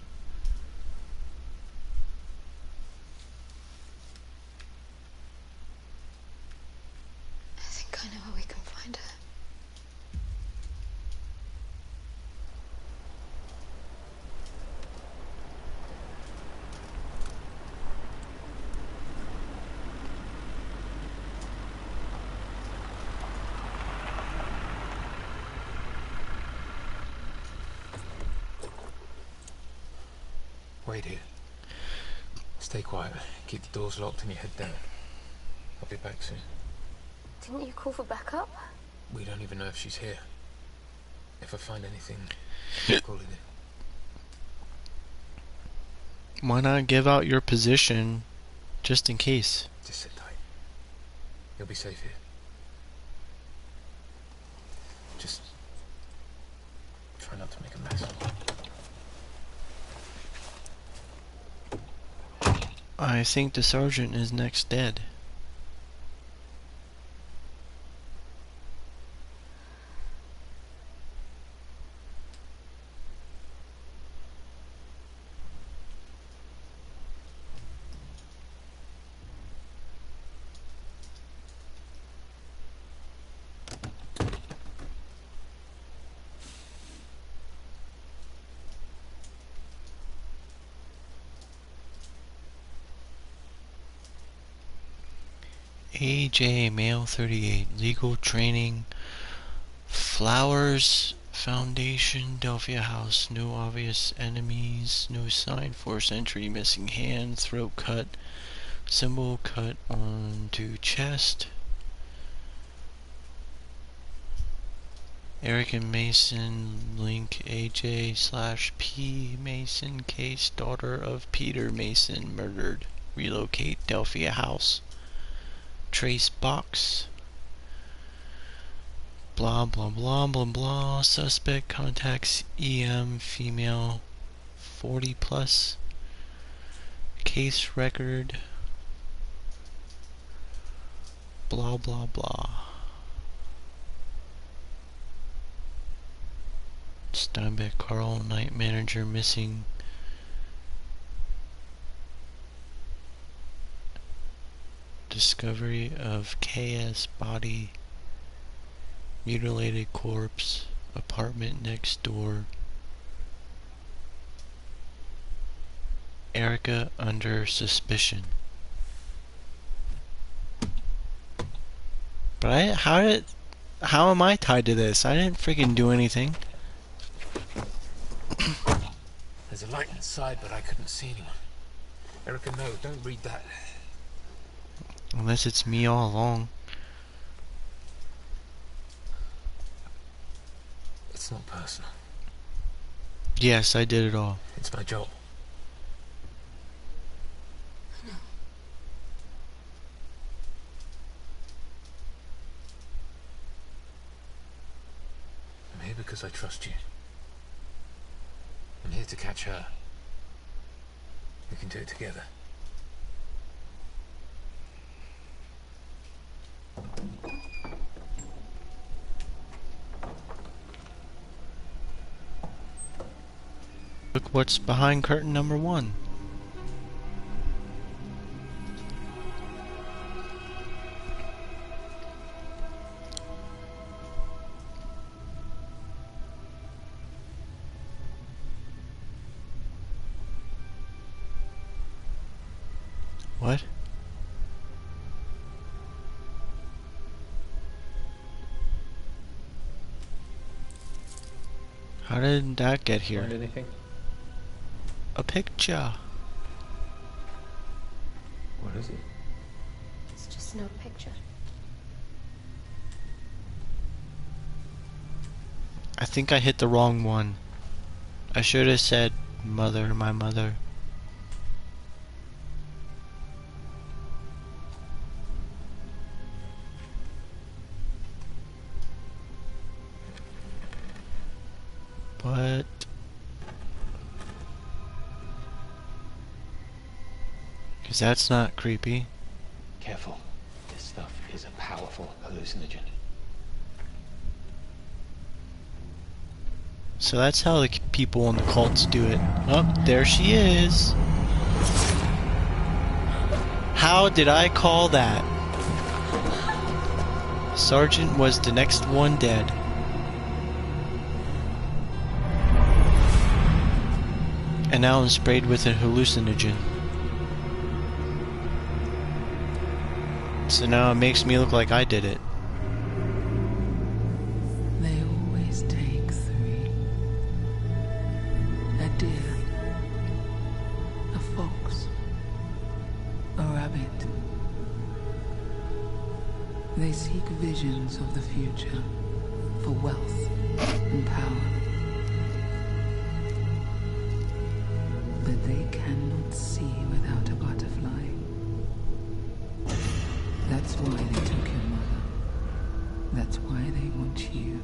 I think I know where we can find her. wait here. Stay quiet. Keep the doors locked and your head down. I'll be back soon. Didn't you call for backup? We don't even know if she's here. If I find anything, I'll call it in. Why not give out your position just in case? Just sit tight. You'll be safe here. Just try not to make a mess. I think the sergeant is next dead. AJ, male 38, legal training, Flowers Foundation, Delphia House, no obvious enemies, no sign, forced entry, missing hand, throat cut, symbol cut onto chest. Eric and Mason, link AJ/P Mason case, daughter of Peter Mason murdered, relocate Delphia House. Trace box. Blah blah blah blah blah. Suspect contacts EM female 40 plus. Case record. Blah blah blah. Steinbeck Carl, night manager missing. Discovery of KS body, mutilated corpse, apartment next door. Erica under suspicion. But how am I tied to this? I didn't freaking do anything. There's a light inside, but I couldn't see anyone. Erica, no, don't read that. Unless it's me all along. It's not personal. Yes, I did it all. It's my job. I'm here because I trust you. I'm here to catch her. We can do it together. Look what's behind curtain number 1. What? How did that get here? Find anything? A picture. What is it? It's just no picture. I think I hit the wrong one. I should have said mother, my mother. But because that's not creepy. Careful. This stuff is a powerful hallucinogen. So that's how the people in the cults do it. Oh, there she is. How did I call that? Sergeant was the next one dead. And now I'm sprayed with a hallucinogen. So now it makes me look like I did it. They always take 3. A deer, seek visions of the future for wealth and power. But they cannot see without a butterfly. That's why they took your mother. That's why they want you.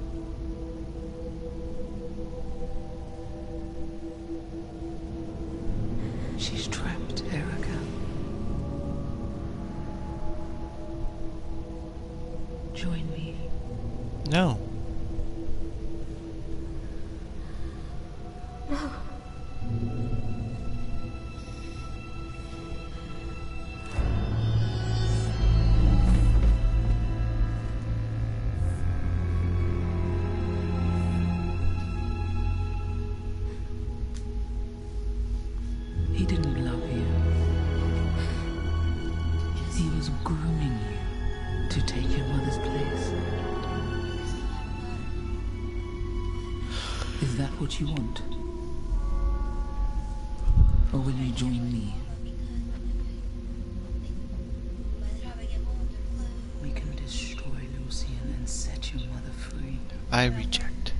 She's trapped, Erica. Join me. No. No. He didn't love you. He was grooming you to take your mother's place. Is that what you want? Or will you join me? We can destroy Lucian and set your mother free. I reject.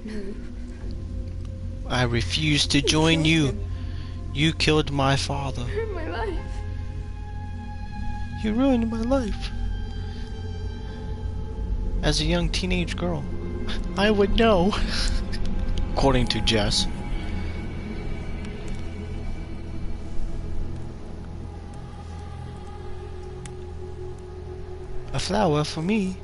No. I refuse to join you. You killed my father. You ruined my life. You ruined my life. As a young teenage girl, I would know. According to Jess. A flower for me.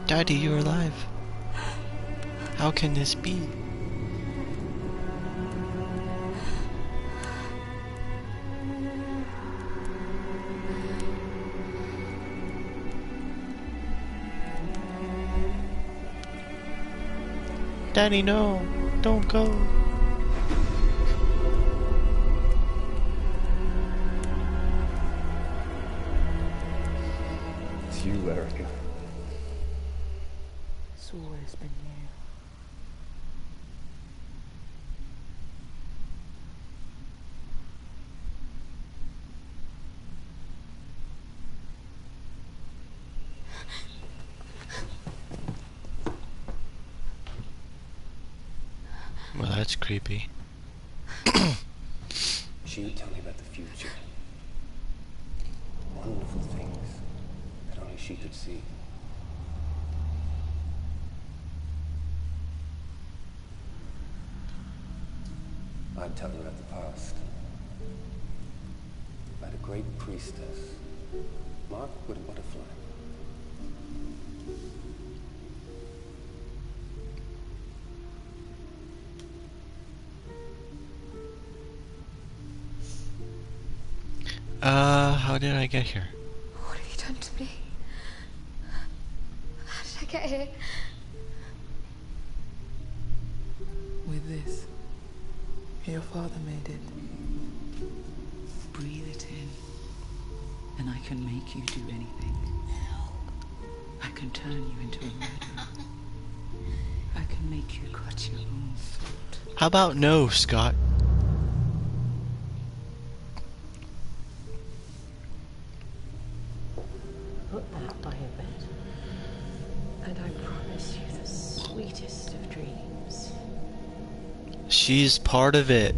Daddy, you're alive. How can this be? Daddy, no. Don't go. It's you, Erica. It's always been you. Well, that's creepy. She would tell me about the future. Wonderful things that only she could see. I'd tell her about the past. About a great priestess, marked with a butterfly. How did I get here? What have you done to me? How did I get here? With this, your father made it. Breathe it in, and I can make you do anything. I can turn you into a murderer. I can make you cut your own throat. How about no, Scott? Put that by your bed, and I promise you the sweetest of dreams. She's part of it.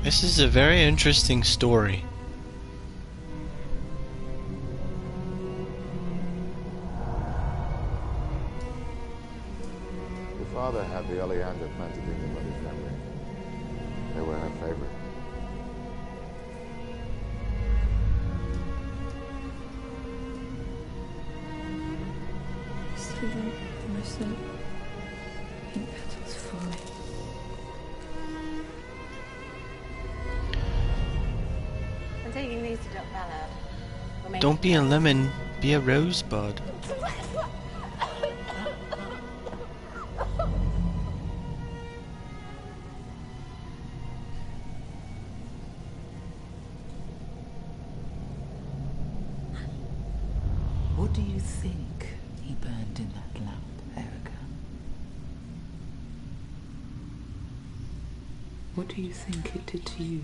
This is a very interesting story. Your father had the oleander planted in your mother's memory. They were her favorite. Steven, my son. Pink petals falling. I'm taking these to Dr. Ballard. Don't be a lemon, be a rosebud. do you think he burned in that lamp, Erica? What do you think it did to you?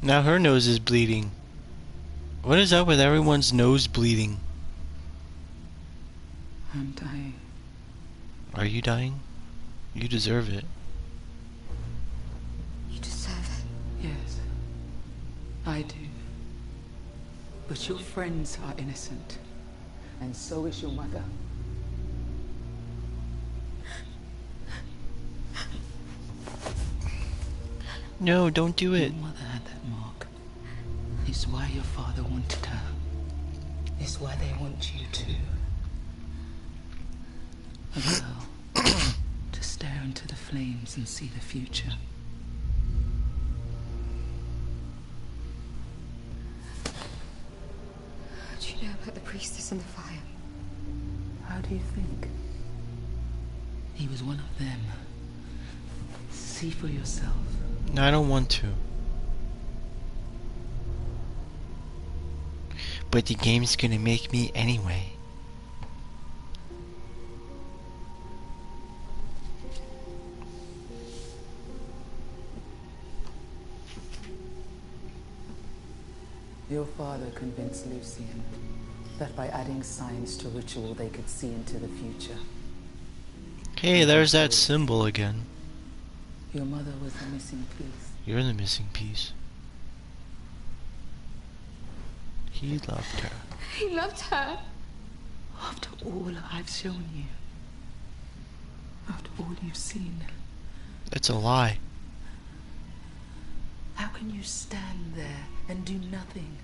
Now her nose is bleeding. What is up with everyone's nose bleeding? I'm dying. Are you dying? You deserve it. You deserve it. Yes, I do. But your friends are innocent, and so is your mother. No, don't do it. Your mother had that mark. It's why your father wanted her. It's why they want you too. A girl to stare into the flames and see the future. How do you know about the priestess and the fire? How do you think? He was one of them. See for yourself. No, I don't want to. But the game's gonna make me anyway. Your father convinced Lucian that by adding science to ritual they could see into the future. Hey, there's that symbol again. Your mother was the missing piece. You're the missing piece. He loved her. He loved her. After all I've shown you. After all you've seen. It's a lie. How can you stand there and do nothing?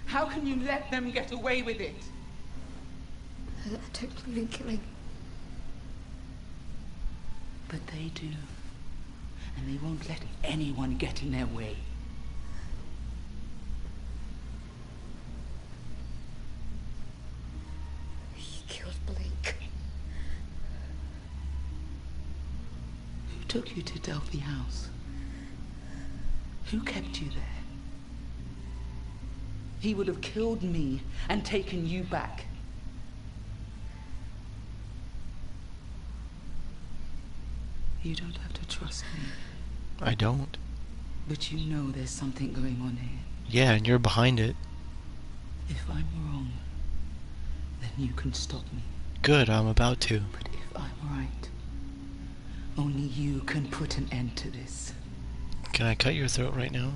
How can you let them get away with it? I don't believe in killing. But they do. And they won't let anyone get in their way. He killed Blake. Who took you to Delphi House? Who kept you there? He would have killed me and taken you back. You don't have to trust me. I don't. But you know there's something going on here. Yeah, and you're behind it. If I'm wrong, then you can stop me. Good, I'm about to. But if I'm right, only you can put an end to this. Can I cut your throat right now?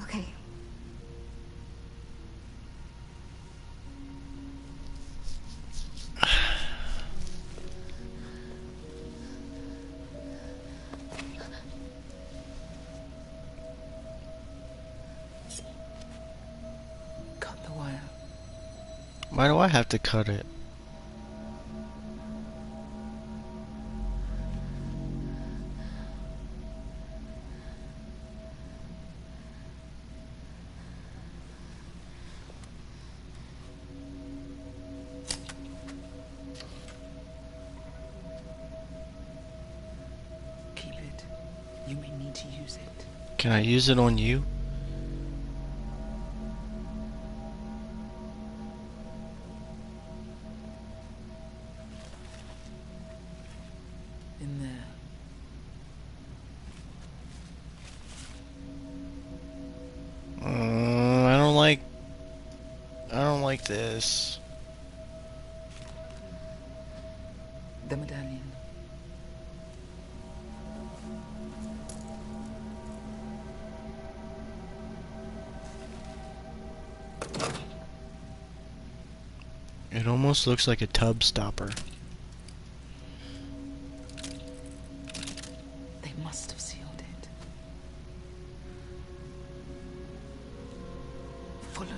Okay. Cut the wire. Why do I have to cut it? Keep it. You may need to use it. Can I use it on you? In there. I don't like this. The medallion. It almost looks like a tub stopper. They must have sealed it. Follow me.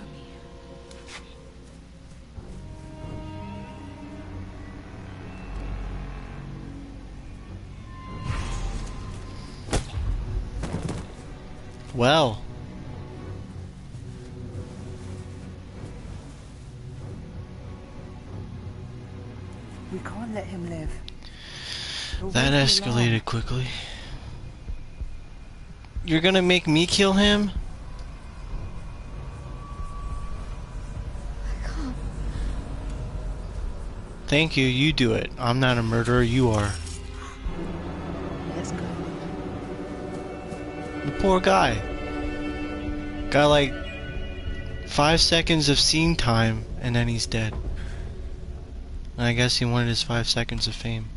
Well. We can't let him live. That escalated quickly. You're gonna make me kill him? I can't. Thank you, you do it. I'm not a murderer, you are. Let's go. The poor guy. Got like 5 seconds of scene time and then he's dead. And I guess he wanted his 5 seconds of fame.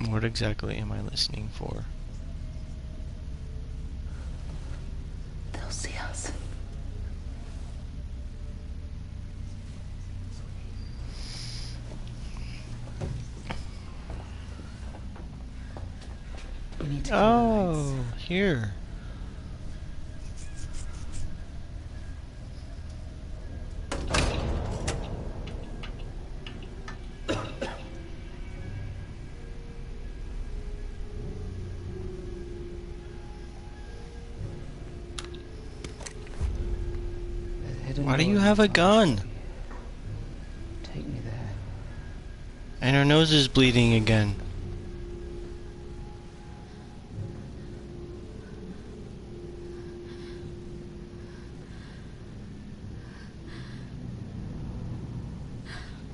What exactly am I listening for? They'll see us. We need to Oh, here. Why do you have a gun? Take me there. And her nose is bleeding again.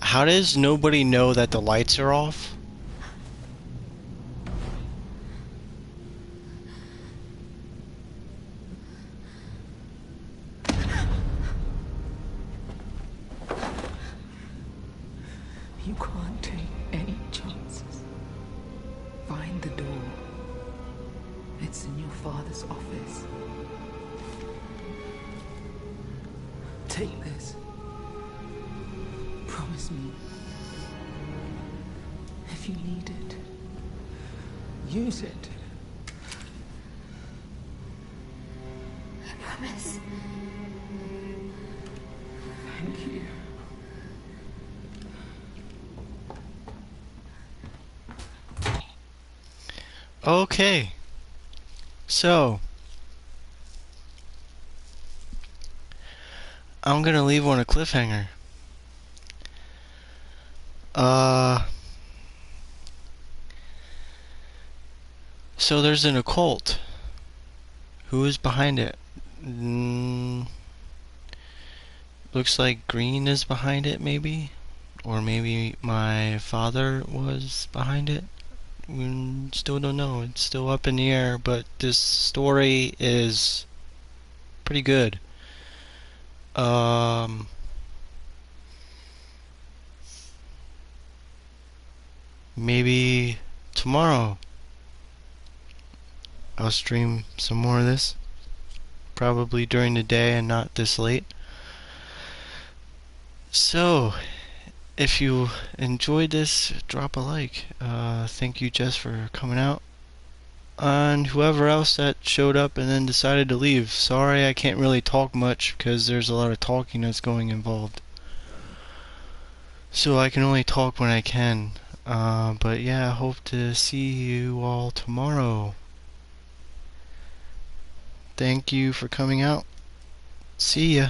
How does nobody know that the lights are off? You can't take any chances. Find the door. It's in your father's office. Take this. Promise me. If you need it, use it. I promise. Thank you. Okay. So, I'm gonna leave on a cliffhanger. So there's an occult. Who is behind it? Looks like Green is behind it, maybe? Or maybe my father was behind it? We still don't know. It's still up in the air, but this story is pretty good. Maybe tomorrow I'll stream some more of this. Probably during the day and not this late. So, if you enjoyed this, drop a like. Thank you, Jess, for coming out. And whoever else that showed up and then decided to leave. Sorry I can't really talk much because there's a lot of talking that's going involved. So I can only talk when I can. But yeah, I hope to see you all tomorrow. Thank you for coming out. See ya.